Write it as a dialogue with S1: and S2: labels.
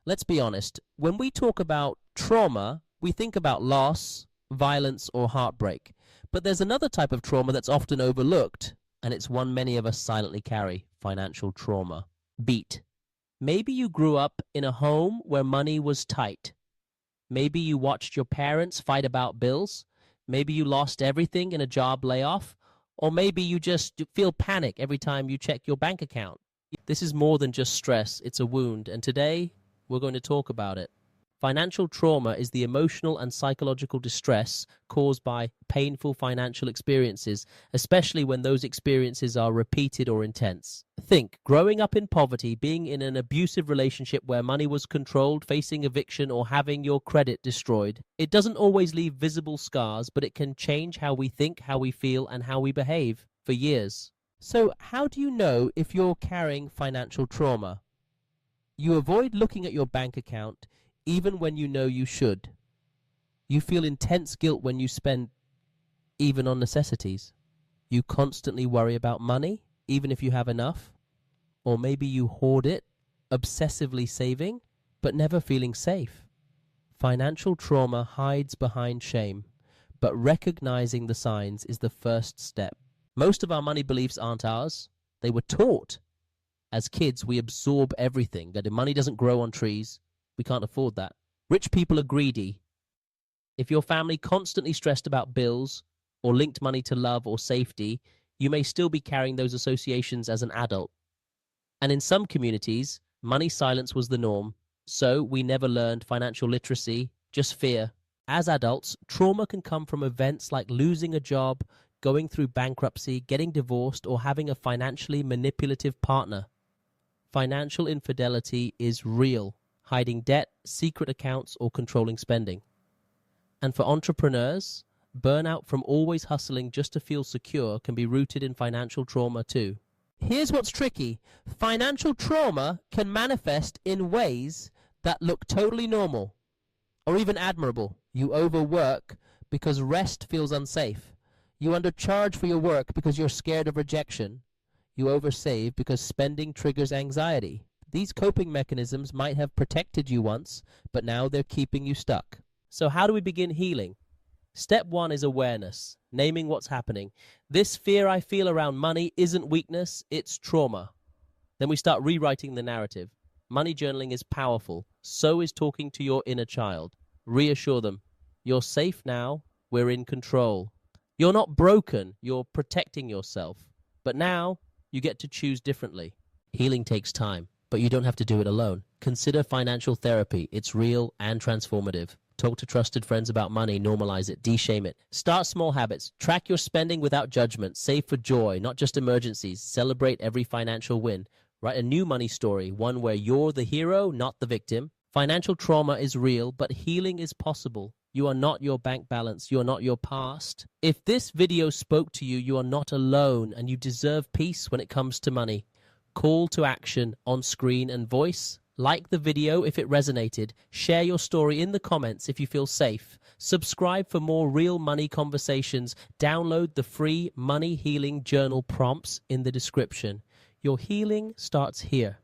S1: Let's be honest. When we talk about trauma, we think about loss, violence, or heartbreak. But there's another type of trauma that's often overlooked, and it's one many of us silently carry: financial trauma. Beat. Maybe you grew up in a home where money was tight. Maybe you watched your parents fight about bills. Maybe you lost everything in a job layoff. Or maybe you just feel panic every time you check your bank account. This is more than just stress, it's a wound, and today we're going to talk about it. Financial trauma is the emotional and psychological distress caused by painful financial experiences, especially when those experiences are repeated or intense. Think, growing up in poverty, being in an abusive relationship where money was controlled, facing eviction, or having your credit destroyed. It doesn't always leave visible scars, but it can change how we think, how we feel, and how we behave for years. So, how do you know if you're carrying financial trauma? You avoid looking at your bank account even when you know you should. You feel intense guilt when you spend even on necessities. You constantly worry about money, even if you have enough. Or maybe you hoard it, obsessively saving, but never feeling safe. Financial trauma hides behind shame, but recognizing the signs is the first step. Most of our money beliefs aren't ours. They were taught. As kids, we absorb everything, that if money doesn't grow on trees, we can't afford that. Rich people are greedy. If your family constantly stressed about bills or linked money to love or safety, you may still be carrying those associations as an adult. And in some communities, money silence was the norm, so we never learned financial literacy, just fear. As adults, trauma can come from events like losing a job, going through bankruptcy, getting divorced, or having a financially manipulative partner. Financial infidelity is real. Hiding debt, secret accounts, or controlling spending. And for entrepreneurs, burnout from always hustling just to feel secure can be rooted in financial trauma too. Here's what's tricky. Financial trauma can manifest in ways that look totally normal or even admirable. You overwork because rest feels unsafe. You undercharge for your work because you're scared of rejection. You oversave because spending triggers anxiety. These coping mechanisms might have protected you once, but now they're keeping you stuck. So how do we begin healing? Step 1 is awareness, naming what's happening. This fear I feel around money isn't weakness, it's trauma. Then we start rewriting the narrative. Money journaling is powerful. So is talking to your inner child. Reassure them. You're safe now. We're in control. You're not broken. You're protecting yourself. But now you get to choose differently. Healing takes time, but you don't have to do it alone. Consider financial therapy. It's real and transformative. Talk to trusted friends about money. Normalize it. De-shame it. Start small habits. Track your spending without judgment. Save for joy, not just emergencies. Celebrate every financial win. Write a new money story, one where you're the hero, not the victim. Financial trauma is real, but healing is possible. You are not your bank balance. You are not your past. If this video spoke to you, you are not alone, and you deserve peace when it comes to money. Call to action on screen and voice. Like the video if it resonated. Share your story in the comments if you feel safe. Subscribe for more real money conversations. Download the free Money Healing Journal prompts in the description. Your healing starts here.